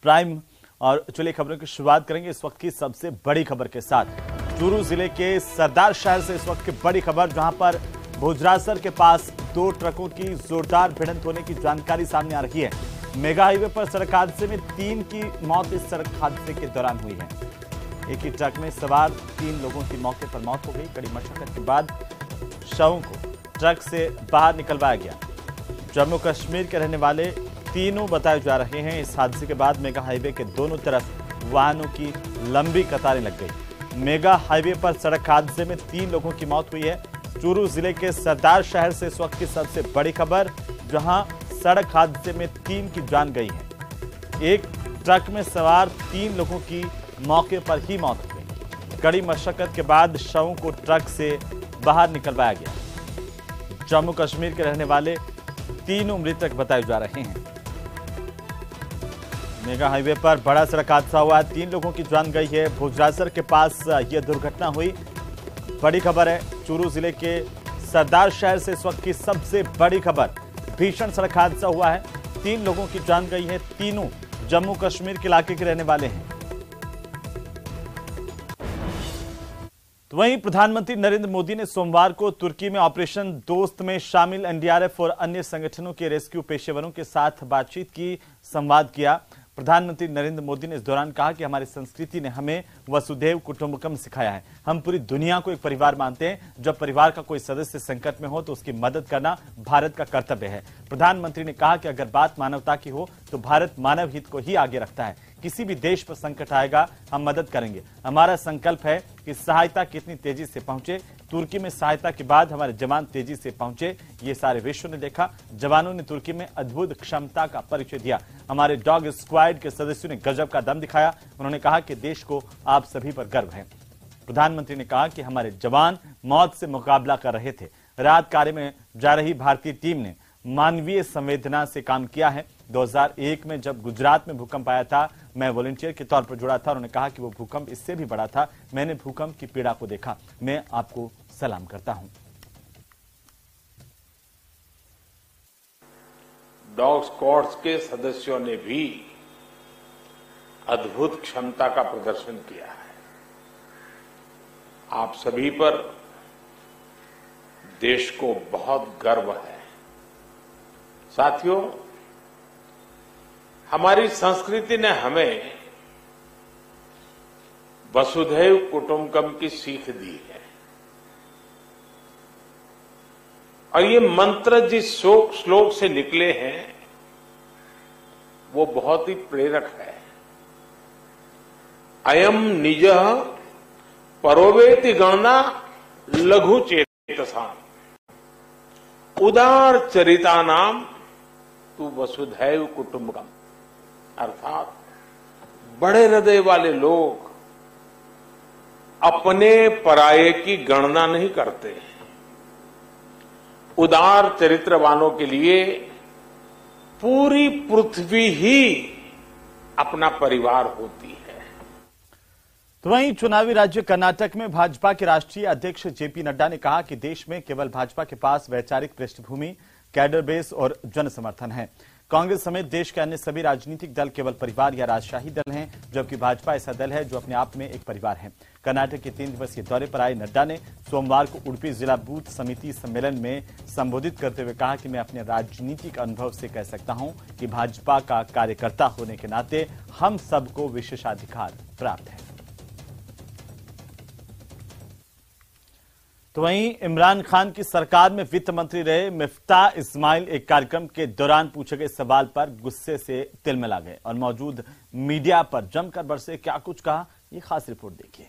Prime और चलिए खबरों की शुरुआत करेंगे इस वक्त की सबसे बड़ी खबर के साथ। चूरू जिले के सरदार शहर से इस वक्त की बड़ी खबर, जहां पर भोजरासर के पास 2 ट्रकों की जोरदार भिड़ंत होने की जानकारी सामने आ रही है। मेगा हाईवे पर सड़क हादसे में 3 की मौत इस सड़क हादसे के दौरान हुई है। एक ही ट्रक में सवार 3 लोगों की मौके पर मौत हो गई। कड़ी मशक्कत के बाद शवों को ट्रक से बाहर निकलवाया गया। जम्मू कश्मीर के रहने वाले तीनों बताए जा रहे हैं। इस हादसे के बाद मेगा हाईवे के दोनों तरफ वाहनों की लंबी कतारें लग गई। मेगा हाईवे पर सड़क हादसे में 3 लोगों की मौत हुई है। चूरू जिले के सरदार शहर से इस वक्त की सबसे बड़ी खबर, जहां सड़क हादसे में 3 की जान गई है। एक ट्रक में सवार 3 लोगों की मौके पर ही मौत हो गई। कड़ी मशक्कत के बाद शवों को ट्रक से बाहर निकलवाया गया। जम्मू कश्मीर के रहने वाले तीनों मृतक बताए जा रहे हैं। मेगा हाईवे पर बड़ा सड़क हादसा हुआ, 3 लोगों की जान गई है। भोजरासर के पास यह दुर्घटना हुई। बड़ी खबर है चूरू जिले के सरदार शहर से इस वक्त की सबसे बड़ी खबर, भीषण सड़क हादसा हुआ है। 3 लोगों की जान गई है। तीनों जम्मू कश्मीर के इलाके के रहने वाले हैं। तो वहीं प्रधानमंत्री नरेंद्र मोदी ने सोमवार को तुर्की में ऑपरेशन दोस्त में शामिल एनडीआरएफ और अन्य संगठनों के रेस्क्यू पेशेवरों के साथ बातचीत की, संवाद किया। प्रधानमंत्री नरेंद्र मोदी ने इस दौरान कहा कि हमारी संस्कृति ने हमें वसुधैव कुटुंबकम सिखाया है। हम पूरी दुनिया को एक परिवार मानते हैं। जब परिवार का कोई सदस्य संकट में हो तो उसकी मदद करना भारत का कर्तव्य है। प्रधानमंत्री ने कहा कि अगर बात मानवता की हो तो भारत मानव हित को ही आगे रखता है। किसी भी देश पर संकट आएगा हम मदद करेंगे। हमारा संकल्प है कि सहायता कितनी तेजी से पहुंचे। तुर्की में सहायता के बाद हमारे जवान तेजी से पहुंचे, ये सारे विश्व ने देखा। जवानों ने तुर्की में अद्भुत क्षमता का परिचय दिया। हमारे डॉग स्क्वाड के सदस्यों ने गजब का दम दिखाया। उन्होंने कहा कि देश को आप सभी पर गर्व है। प्रधानमंत्री ने कहा कि हमारे जवान मौत से मुकाबला कर रहे थे। राहत कार्य में जा रही भारतीय टीम ने मानवीय संवेदना से काम किया है। 2001 में जब गुजरात में भूकंप आया था, मैं वॉलंटियर के तौर पर जुड़ा था। उन्होंने कहा कि वो भूकंप इससे भी बड़ा था। मैंने भूकंप की पीड़ा को देखा। मैं आपको सलाम करता हूं। डॉग स्क्वाड्स के सदस्यों ने भी अद्भुत क्षमता का प्रदर्शन किया है। आप सभी पर देश को बहुत गर्व है। साथियों, हमारी संस्कृति ने हमें वसुधैव कुटुंबकम की सीख दी है और ये मंत्र जिस श्लोक से निकले हैं वो बहुत ही प्रेरक है। अयम निजः परोवेति गणना लघु चेतसाम उदार चरिता नाम तू वसुधैव कुटुंबकम। अर्थात बड़े हृदय वाले लोग अपने पराये की गणना नहीं करते। उदार चरित्रवानों के लिए पूरी पृथ्वी ही अपना परिवार होती है। तो वहीं चुनावी राज्य कर्नाटक में भाजपा के राष्ट्रीय अध्यक्ष जेपी नड्डा ने कहा कि देश में केवल भाजपा के पास वैचारिक पृष्ठभूमि, कैडर बेस और जन समर्थन है। कांग्रेस समेत देश के अन्य सभी राजनीतिक दल केवल परिवार या राजशाही दल हैं, जबकि भाजपा ऐसा दल है जो अपने आप में एक परिवार है। कर्नाटक के 3 दिवसीय दौरे पर आए नड्डा ने सोमवार को उडुपी जिला बूथ समिति सम्मेलन में संबोधित करते हुए कहा कि मैं अपने राजनीतिक अनुभव से कह सकता हूं कि भाजपा का कार्यकर्ता होने के नाते हम सबको विशेषाधिकार प्राप्त है। तो वहीं इमरान खान की सरकार में वित्त मंत्री रहे मिफ्ताह इस्माइल एक कार्यक्रम के दौरान पूछे गए सवाल पर गुस्से से तिलमिला गए और मौजूद मीडिया पर जमकर बरसे। क्या कुछ कहा, ये खास रिपोर्ट देखिए।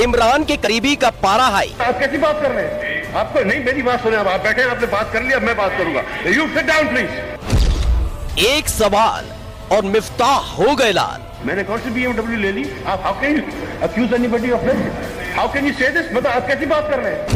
इमरान के करीबी का पारा हाई। आप कैसी बात कर रहे हैं? आपको नहीं, मेरी बात सुने। आप बैठे हैं, आपने बात कर लिया, मैं बात करूंगा। You sit down please. एक सवाल और मिफ्ताह हो गए लाल। मैंने कौन सी BMW ले ली? आप how can you accuse anybody of this? How can you say this? मतलब आप कैसी बात कर रहे हैं?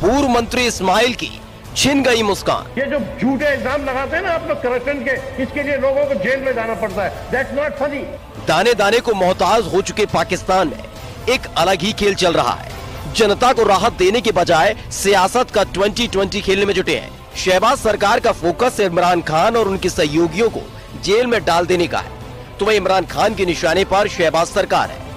पूर्व मंत्री इस्माइल की छिन गई मुस्कान। ये जो झूठे इल्जाम लगाते हैं ना आप लोग करप्शन के, इसके लिए लोगों को जेल में जाना पड़ता है। That's not funny. दाने दाने को मोहताज हो चुके पाकिस्तान में एक अलग ही खेल चल रहा है। जनता को राहत देने के बजाय सियासत का 2020 खेलने में जुटे हैं। शहबाज सरकार का फोकस इमरान खान और उनके सहयोगियों को जेल में डाल देने का है, तो वह इमरान खान के निशाने पर शहबाज सरकार है।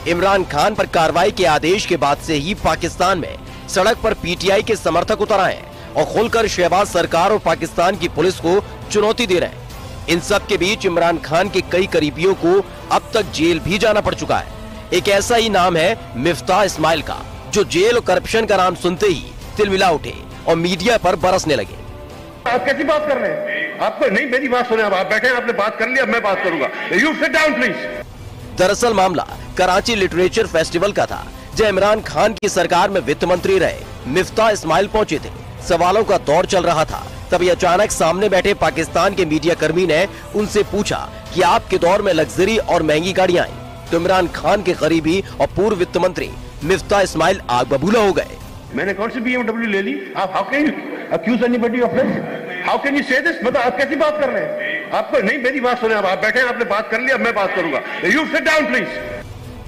इमरान खान पर कार्रवाई के आदेश के बाद से ही पाकिस्तान में सड़क पर पीटीआई के समर्थक उतर आए हैं और खुलकर शहबाज सरकार और पाकिस्तान की पुलिस को चुनौती दे रहे हैं। इन सब के बीच इमरान खान के कई करीबियों को अब तक जेल भी जाना पड़ चुका है। एक ऐसा ही नाम है मिफ्ताह इस्माइल का, जो जेल और करप्शन का नाम सुनते ही तिलमिला उठे और मीडिया पर बरसने लगे। आप कैसी बात कर रहे हैं? आपको नहीं, मेरी बात सुने, आप बैठे हैं, आपने बात कर लिया, मैं बात करूंगा। You sit down please. दरअसल मामला कराची लिटरेचर फेस्टिवल का था, जब इमरान खान की सरकार में वित्त मंत्री रहे मिफ्ताह इस्माइल पहुंचे थे। सवालों का दौर चल रहा था, तभी अचानक सामने बैठे पाकिस्तान के मीडिया कर्मी ने उनसे पूछा कि आपके दौर में लग्जरी और महंगी गाड़ियां आई, तो इमरान खान के करीबी और पूर्व वित्त मंत्री मिफ्ताह इस्माइल आग बबूला हो गए। मैंने कौन सी BMW ले ली? आप how can you accuse anybody of this? How can you say this? मतलब आप कैसी बात कर रहे हैं? आपको नहीं, मेरी बात सुने, आप बैठे हैं, आपने बात कर लिया, मैं बात करूंगा। You sit down please.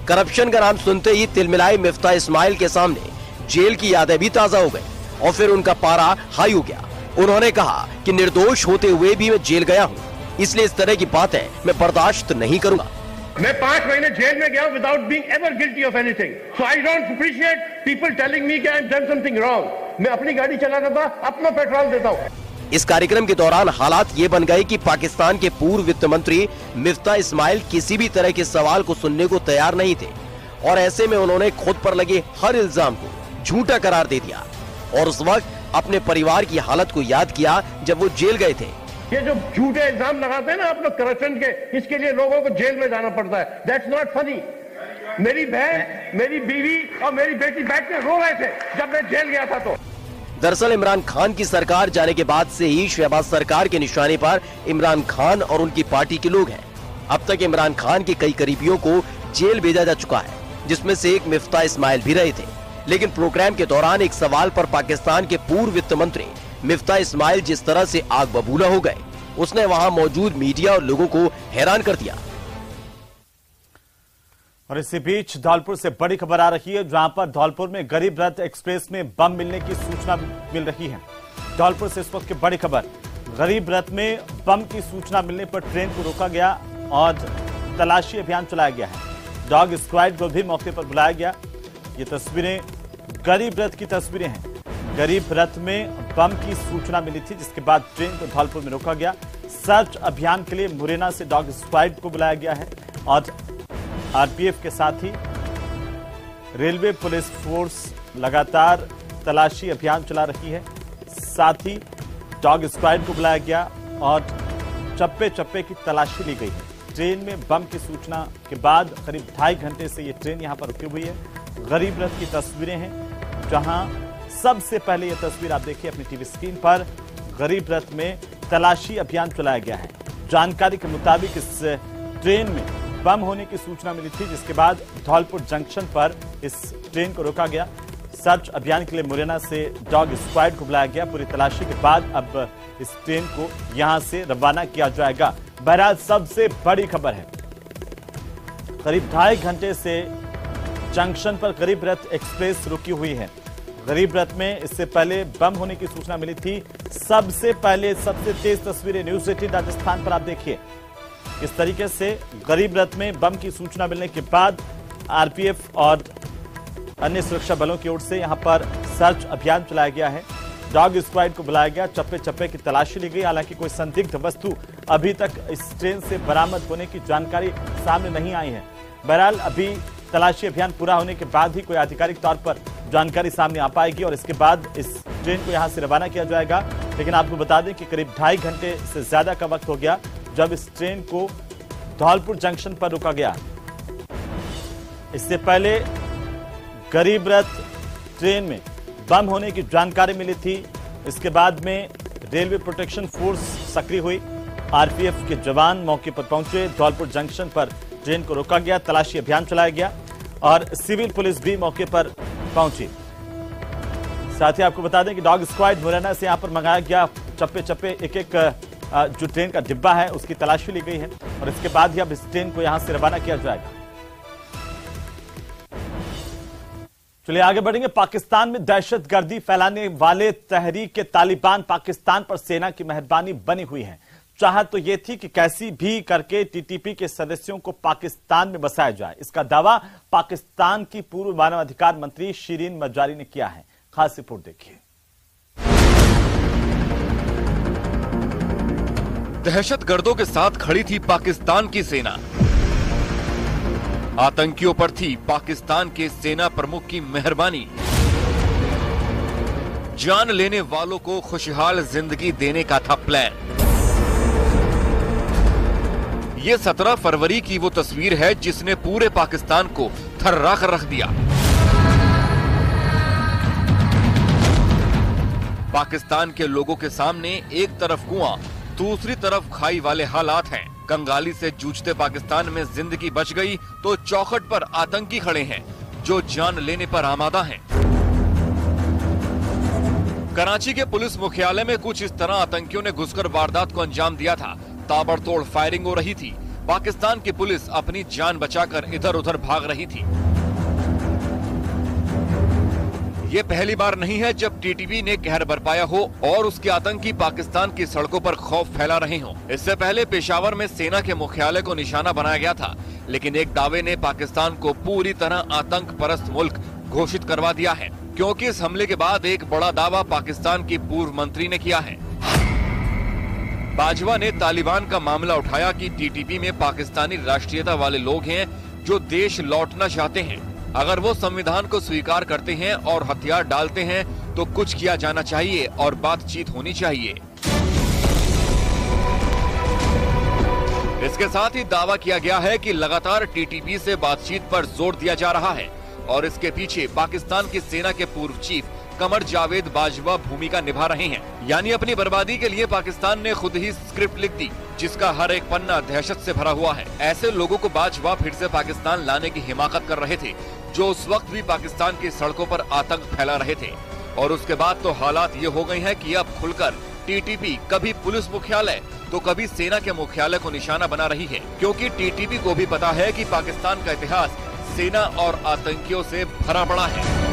Corruption का नाम सुनते ही तिलमिलाई मिफ्ताह इस्माइल के सामने जेल की यादें भी ताजा हो गई और फिर उनका पारा हाई हो गया। उन्होंने कहा कि निर्दोष होते हुए भी मैं जेल गया हूँ, इसलिए इस तरह की बातें मैं बर्दाश्त नहीं करूंगा। मैं 5 महीने जेल में गया without being ever guilty of anything, so I don't appreciate people telling me कि I have done something wrong. मैं अपनी गाड़ी चलाता था, अपना पेट्रोल देता हूँ। इस कार्यक्रम के दौरान हालात ये बन गए कि पाकिस्तान के पूर्व वित्त मंत्री मिफ्ताह इस्माइल किसी भी तरह के सवाल को सुनने को तैयार नहीं थे और ऐसे में उन्होंने खुद पर लगे हर इल्जाम को झूठा करार दे दिया और उस वक्त अपने परिवार की हालत को याद किया जब वो जेल गए थे। ये जो झूठे इल्जाम लगाते हैं ना आप लोग करप्शन के, इसके लिए लोगों को जेल में जाना पड़ता है। That's not funny. मेरी बहन, मेरी बीवी और मेरी बेटी बैठ के रो रहे थे जब मैं जेल गया था। तो दरअसल इमरान खान की सरकार जाने के बाद से ही शहबाज सरकार के निशाने पर इमरान खान और उनकी पार्टी के लोग हैं। अब तक इमरान खान के कई करीबियों को जेल भेजा जा चुका है, जिसमें से एक मिफ्ताह इस्माइल भी रहे थे। लेकिन प्रोग्राम के दौरान एक सवाल पर पाकिस्तान के पूर्व वित्त मंत्री मिफ्ताह इस्माइल जिस तरह से आग बबूला हो गए, उसने वहां मौजूद मीडिया और लोगों को हैरान कर दिया। और इसी बीच धौलपुर से बड़ी खबर आ रही है, जहां पर धौलपुर में गरीब रथ एक्सप्रेस में बम मिलने की सूचना मिल रही है। धौलपुर से इस वक्त की बड़ी खबर, गरीब रथ में बम की सूचना मिलने पर ट्रेन को रोका गया और तलाशी अभियान चलाया गया है। डॉग स्क्वाड को भी मौके पर बुलाया गया। ये तस्वीरें गरीब रथ की तस्वीरें हैं। गरीब रथ में बम की सूचना मिली थी, जिसके बाद ट्रेन को धौलपुर में रोका गया। सर्च अभियान के लिए मुरैना से डॉग स्क्वाड को बुलाया गया है और आरपीएफ के साथ ही रेलवे पुलिस फोर्स लगातार तलाशी अभियान चला रही है। साथ ही डॉग स्क्वाड को बुलाया गया और चप्पे चप्पे की तलाशी ली गई है। ट्रेन में बम की सूचना के बाद करीब 2.5 घंटे से ये ट्रेन यहां पर रुकी हुई है। गरीब रथ की तस्वीरें हैं, जहां सबसे पहले यह तस्वीर आप देखिए अपनी टीवी स्क्रीन पर। गरीब रथ में तलाशी अभियान चलाया गया है। जानकारी के मुताबिक इस ट्रेन में बम होने की सूचना मिली थी, जिसके बाद धौलपुर जंक्शन पर इस ट्रेन को रोका गया। सर्च अभियान के लिए मुरैना से डॉग स्क्वाड को बुलाया गया। पूरी तलाशी के बाद अब इस ट्रेन को यहां से रवाना किया जाएगा। बहरहाल सबसे बड़ी खबर है, करीब 2.5 घंटे से जंक्शन पर गरीब रथ एक्सप्रेस रुकी हुई है। गरीब रथ में इससे पहले बम होने की सूचना मिली थी। सबसे पहले सबसे तेज तस्वीरें न्यूज 18 राजस्थान पर आप देखिए। इस तरीके से गरीब रथ में बम की सूचना मिलने के बाद आरपीएफ और अन्य सुरक्षा बलों की ओर से यहां पर सर्च अभियान चलाया गया है। डॉग स्क्वाड को बुलाया गया, चप्पे चप्पे की तलाशी ली गई। हालांकि कोई संदिग्ध वस्तु अभी तक इस ट्रेन से बरामद होने की जानकारी सामने नहीं आई है। बहरहाल अभी तलाशी अभियान पूरा होने के बाद ही कोई आधिकारिक तौर पर जानकारी सामने आ पाएगी और इसके बाद इस ट्रेन को यहां से रवाना किया जाएगा। लेकिन आपको बता दें कि करीब 2.5 घंटे से ज्यादा का वक्त हो गया जब इस ट्रेन को धौलपुर जंक्शन पर रोका गया। इससे पहले गरीब रथ ट्रेन में बम होने की जानकारी मिली थी। इसके बाद में रेलवे प्रोटेक्शन फोर्स सक्रिय हुई। आरपीएफ के जवान मौके पर पहुंचे। धौलपुर जंक्शन पर ट्रेन को रोका गया, तलाशी अभियान चलाया गया और सिविल पुलिस भी मौके पर पहुंची। साथ ही आपको बता दें कि डॉग स्क्वाड मुरैना से यहां पर मंगाया गया। चप्पे चप्पे एक एक जो ट्रेन का डिब्बा है उसकी तलाशी ली गई है और इसके बाद ही अब इस ट्रेन को यहां से रवाना किया जाएगा। चलिए आगे बढ़ेंगे। पाकिस्तान में दहशतगर्दी फैलाने वाले तहरीक तालिबान पाकिस्तान पर सेना की मेहरबानी बनी हुई है। चाहत तो यह थी कि कैसी भी करके टीटीपी के सदस्यों को पाकिस्तान में बसाया जाए। इसका दावा पाकिस्तान की पूर्व मानवाधिकार मंत्री शिरीन मजारी ने किया है। खास रिपोर्ट देखिए। दहशतगर्दों के साथ खड़ी थी पाकिस्तान की सेना। आतंकियों पर थी पाकिस्तान के सेना प्रमुख की मेहरबानी। जान लेने वालों को खुशहाल जिंदगी देने का था प्लान। ये 17 फरवरी की वो तस्वीर है जिसने पूरे पाकिस्तान को थर्रा कर रख दिया। पाकिस्तान के लोगों के सामने एक तरफ कुआं, दूसरी तरफ खाई वाले हालात हैं। कंगाली से जूझते पाकिस्तान में जिंदगी बच गई तो चौखट पर आतंकी खड़े हैं जो जान लेने पर आमादा हैं। कराची के पुलिस मुख्यालय में कुछ इस तरह आतंकियों ने घुसकर वारदात को अंजाम दिया था। ताबड़तोड़ फायरिंग हो रही थी। पाकिस्तान की पुलिस अपनी जान बचाकर इधर उधर भाग रही थी। ये पहली बार नहीं है जब टीटीपी ने कहर बरपाया हो और उसके आतंकी पाकिस्तान की सड़कों पर खौफ फैला रहे हों। इससे पहले पेशावर में सेना के मुख्यालय को निशाना बनाया गया था, लेकिन एक दावे ने पाकिस्तान को पूरी तरह आतंक परस्त मुल्क घोषित करवा दिया है, क्योंकि इस हमले के बाद एक बड़ा दावा पाकिस्तान की पूर्व मंत्री ने किया है। बाजवा ने तालिबान का मामला उठाया कि टीटीपी में पाकिस्तानी राष्ट्रीयता वाले लोग हैं जो देश लौटना चाहते हैं। अगर वो संविधान को स्वीकार करते हैं और हथियार डालते हैं तो कुछ किया जाना चाहिए और बातचीत होनी चाहिए। इसके साथ ही दावा किया गया है कि लगातार टीटीपी से बातचीत पर जोर दिया जा रहा है और इसके पीछे पाकिस्तान की सेना के पूर्व चीफ कमर जावेद बाजवा भूमिका निभा रहे हैं। यानी अपनी बर्बादी के लिए पाकिस्तान ने खुद ही स्क्रिप्ट लिख दी जिसका हर एक पन्ना दहशत से भरा हुआ है। ऐसे लोगों को बाजवा फिर से पाकिस्तान लाने की हिमाकत कर रहे थे जो उस वक्त भी पाकिस्तान की सड़कों पर आतंक फैला रहे थे। और उसके बाद तो हालात ये हो गए हैं कि अब खुलकर टीटीपी कभी पुलिस मुख्यालय तो कभी सेना के मुख्यालय को निशाना बना रही है, क्योंकि टीटीपी को भी पता है कि पाकिस्तान का इतिहास सेना और आतंकियों से भरा पड़ा है।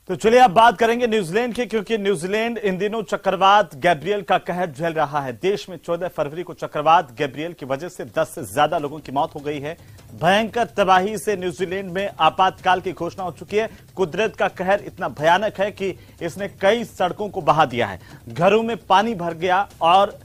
तो चलिए अब बात करेंगे न्यूजीलैंड की, क्योंकि न्यूजीलैंड इन दिनों चक्रवात गैब्रियल का कहर झेल रहा है। देश में 14 फरवरी को चक्रवात गैब्रियल की वजह से 10 से ज्यादा लोगों की मौत हो गई है। भयंकर तबाही से न्यूजीलैंड में आपातकाल की घोषणा हो चुकी है। कुदरत का कहर इतना भयानक है कि इसने कई सड़कों को बहा दिया है। घरों में पानी भर गया और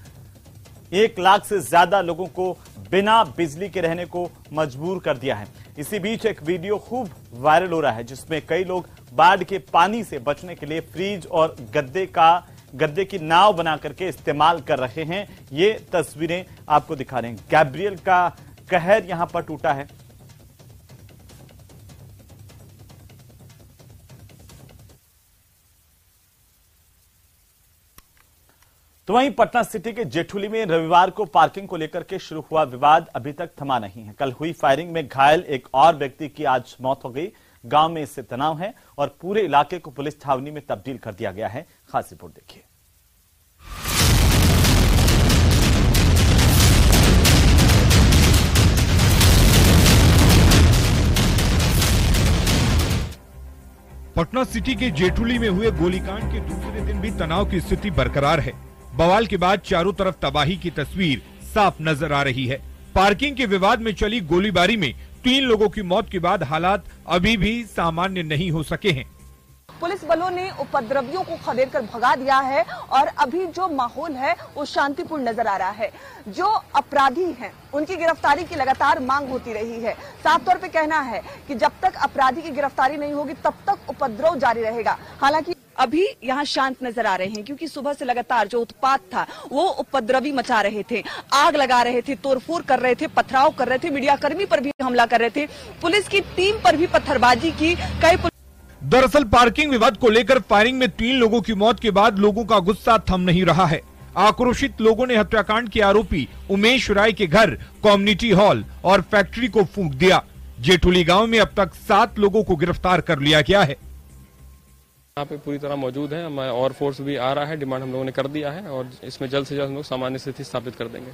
1 लाख से ज्यादा लोगों को बिना बिजली के रहने को मजबूर कर दिया है। इसी बीच एक वीडियो खूब वायरल हो रहा है जिसमें कई लोग बाढ़ के पानी से बचने के लिए फ्रिज और गद्दे की नाव बना करके इस्तेमाल कर रहे हैं। ये तस्वीरें आपको दिखा रहे हैं। गैब्रियल का कहर यहां पर टूटा है। तो वहीं पटना सिटी के जेठुली में रविवार को पार्किंग को लेकर के शुरू हुआ विवाद अभी तक थमा नहीं है। कल हुई फायरिंग में घायल एक और व्यक्ति की आज मौत हो गई। गांव में इससे तनाव है और पूरे इलाके को पुलिस छावनी में तब्दील कर दिया गया है। खास रिपोर्ट देखिए। पटना सिटी के जेठुली में हुए गोलीकांड के दूसरे दिन भी तनाव की स्थिति बरकरार है। बवाल के बाद चारों तरफ तबाही की तस्वीर साफ नजर आ रही है। पार्किंग के विवाद में चली गोलीबारी में 3 लोगों की मौत के बाद हालात अभी भी सामान्य नहीं हो सके हैं। पुलिस बलों ने उपद्रवियों को खदेड़ कर भगा दिया है और अभी जो माहौल है वो शांतिपूर्ण नजर आ रहा है। जो अपराधी हैं उनकी गिरफ्तारी की लगातार मांग होती रही है। साफ तौर पे कहना है कि जब तक अपराधी की गिरफ्तारी नहीं होगी तब तक उपद्रव जारी रहेगा। हालांकि अभी यहाँ शांत नजर आ रहे हैं क्योंकि सुबह से लगातार जो उत्पात था वो उपद्रवी मचा रहे थे, आग लगा रहे थे, तोड़फोड़ कर रहे थे, पथराव कर रहे थे, मीडियाकर्मी पर भी हमला कर रहे थे, पुलिस की टीम पर भी पत्थरबाजी की। दरअसल पार्किंग विवाद को लेकर फायरिंग में 3 लोगों की मौत के बाद लोगों का गुस्सा थम नहीं रहा है। आक्रोशित लोगों ने हत्याकांड के आरोपी उमेश राय के घर, कम्युनिटी हॉल और फैक्ट्री को फूंक दिया। जेठुली गांव में अब तक 7 लोगों को गिरफ्तार कर लिया गया है। यहाँ पे पूरी तरह मौजूद है, हमारा और फोर्स भी आ रहा है, डिमांड हम लोगों ने कर दिया है और इसमें जल्द से जल्द हम लोग सामान्य स्थिति स्थापित कर देंगे।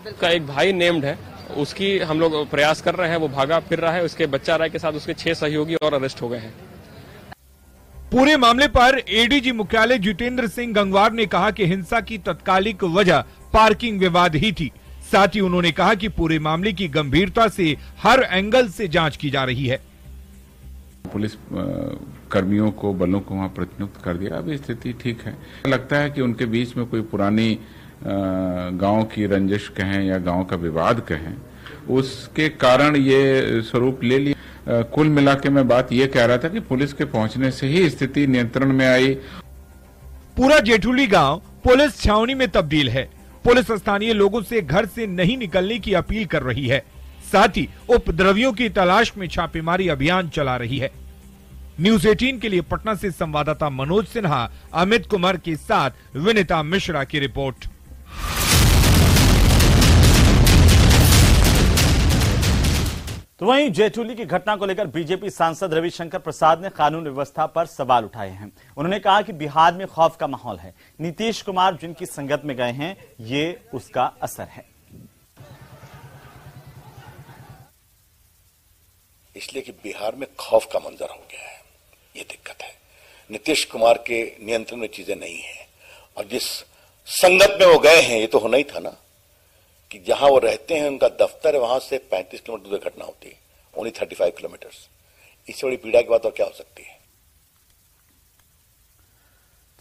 उसका एक भाई नेम्ड है, उसकी हम लोग प्रयास कर रहे हैं, वो भागा फिर रहा है, उसके बच्चा राय के साथ उसके 6 सहयोगी और अरेस्ट हो गए हैं। पूरे मामले पर एडीजी मुख्यालय जितेंद्र सिंह गंगवार ने कहा कि हिंसा की तत्कालिक वजह पार्किंग विवाद ही थी। साथ ही उन्होंने कहा कि पूरे मामले की गंभीरता से हर एंगल से जांच की जा रही है। पुलिस कर्मियों को, बलों को वहां प्रतिनियुक्त कर दिया, अभी स्थिति ठीक है। लगता है कि उनके बीच में कोई पुरानी गांव की रंजिश कहें या गांव का विवाद कहें, उसके कारण ये स्वरूप ले लिया। कुल मिला के मैं बात ये कह रहा था कि पुलिस के पहुंचने से ही स्थिति नियंत्रण में आई। पूरा जेठुली गांव पुलिस छावनी में तब्दील है। पुलिस स्थानीय लोगों से घर से नहीं निकलने की अपील कर रही है। साथ ही उपद्रवियों की तलाश में छापेमारी अभियान चला रही है। न्यूज 18 के लिए पटना से संवाददाता मनोज सिन्हा, अमित कुमार के साथ विनीता मिश्रा की रिपोर्ट। तो वहीं जेठुली की घटना को लेकर बीजेपी सांसद रविशंकर प्रसाद ने कानून व्यवस्था पर सवाल उठाए हैं। उन्होंने कहा कि बिहार में खौफ का माहौल है, नीतीश कुमार जिनकी संगत में गए हैं, ये उसका असर है। इसलिए कि बिहार में खौफ का मंजर हो गया है, ये दिक्कत है। नीतीश कुमार के नियंत्रण में चीजें नहीं है और जिस संगत में वो गए हैं, ये तो होना ही था ना कि जहां वो रहते हैं उनका दफ्तर है, वहां से 35 किलोमीटर दूर घटना होती है, ओनली 35 किलोमीटर। इससे बड़ी पीड़ा की बात और क्या हो सकती है।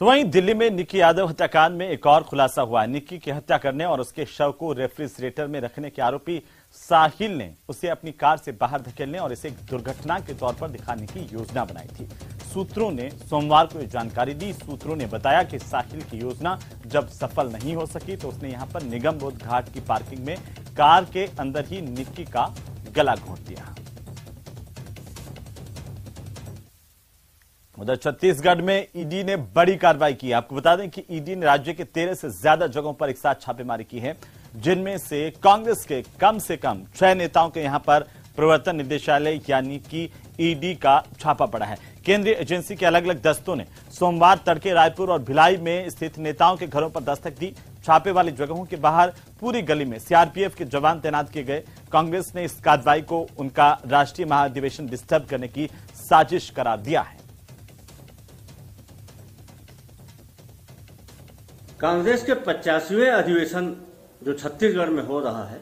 तो वहीं दिल्ली में निक्की यादव हत्याकांड में एक और खुलासा हुआ है। निक्की की हत्या करने और उसके शव को रेफ्रिजरेटर में रखने के आरोपी साहिल ने उसे अपनी कार से बाहर धकेलने और इसे एक दुर्घटना के तौर पर दिखाने की योजना बनाई थी। सूत्रों ने सोमवार को यह जानकारी दी। सूत्रों ने बताया कि साहिल की योजना जब सफल नहीं हो सकी तो उसने यहां पर निगम बोध घाट की पार्किंग में कार के अंदर ही निक्की का गला घोंट दिया। उधर छत्तीसगढ़ में ईडी ने बड़ी कार्रवाई की। आपको बता दें कि ईडी ने राज्य के 13 से ज्यादा जगहों पर एक साथ छापेमारी की है, जिनमें से कांग्रेस के कम से कम 6 नेताओं के यहां पर प्रवर्तन निदेशालय यानी कि ईडी का छापा पड़ा है। केंद्रीय एजेंसी के अलग अलग दस्तों ने सोमवार तड़के रायपुर और भिलाई में स्थित नेताओं के घरों पर दस्तक दी। छापे वाली जगहों के बाहर पूरी गली में सीआरपीएफ के जवान तैनात किए गए। कांग्रेस ने इस कार्रवाई को उनका राष्ट्रीय महाधिवेशन डिस्टर्ब करने की साजिश करार दिया है। कांग्रेस के 85वें अधिवेशन जो छत्तीसगढ़ में हो रहा है,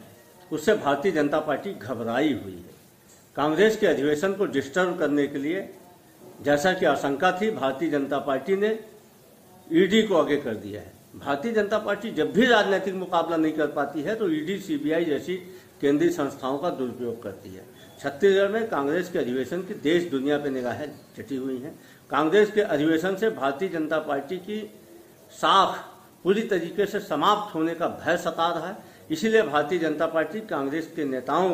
उससे भारतीय जनता पार्टी घबराई हुई है। कांग्रेस के अधिवेशन को डिस्टर्ब करने के लिए, जैसा कि आशंका थी, भारतीय जनता पार्टी ने ईडी को आगे कर दिया है। भारतीय जनता पार्टी जब भी राजनीतिक मुकाबला नहीं कर पाती है तो ईडी, सीबीआई जैसी केंद्रीय संस्थाओं का दुरुपयोग करती है। छत्तीसगढ़ में कांग्रेस के अधिवेशन की देश दुनिया पे निगाहें चटी हुई हैं। कांग्रेस के अधिवेशन से भारतीय जनता पार्टी की साख पूरी तरीके से समाप्त होने का भय सता रहा है। इसीलिए भारतीय जनता पार्टी कांग्रेस के नेताओं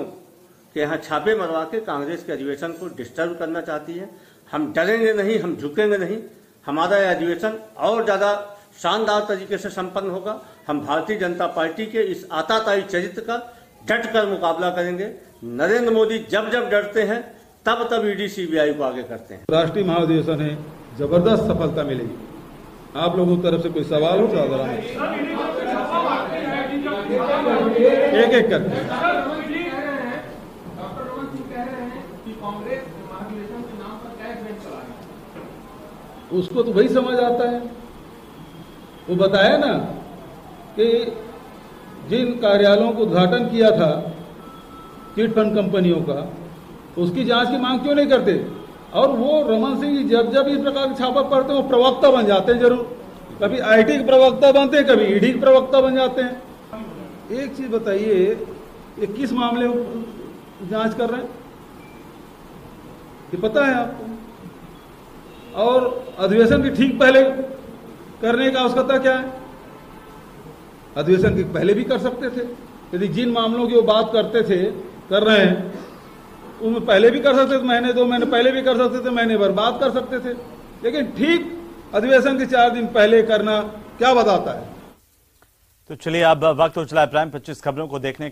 के यहाँ छापे मरवा के कांग्रेस के अधिवेशन को डिस्टर्ब करना चाहती है। हम डरेंगे नहीं, हम झुकेंगे नहीं। हमारा यह अधिवेशन और ज्यादा शानदार तरीके से संपन्न होगा। हम भारतीय जनता पार्टी के इस आताताई चरित्र का डट कर मुकाबला करेंगे। नरेंद्र मोदी जब जब डरते हैं तब तब ईडी, सीबीआई को आगे करते हैं। राष्ट्रीय महाधिवेशन है, जबरदस्त सफलता मिलेगी। आप लोगों की तरफ से कोई सवाल हो तो एक एक करके। उसको तो वही समझ आता है। वो बताया ना कि जिन कार्यालयों को उद्घाटन किया था चिट फंड कंपनियों का, उसकी जांच की मांग क्यों नहीं करते? और वो रमन सिंह जी जब जब इस प्रकार के छापा पड़ते हैं वो प्रवक्ता बन जाते हैं। जरूर कभी आईटी के प्रवक्ता बनते हैं, कभी ईडी के प्रवक्ता बन जाते हैं। एक चीज बताइए, ये किस मामले में जांच कर रहे हैं, ये पता है आपको? और अधिवेशन के ठीक पहले करने का आवश्यकता क्या है? अधिवेशन के पहले भी कर सकते थे। यदि जिन मामलों की वो बात करते थे, कर रहे हैं, उनमें पहले भी कर सकते थे, महीने 2 महीने पहले भी कर सकते थे, महीने भर बाद कर सकते थे। लेकिन ठीक अधिवेशन के 4 दिन पहले करना क्या बताता है? तो चलिए अब वक्त हो चला है प्राइम 25 खबरों को देखने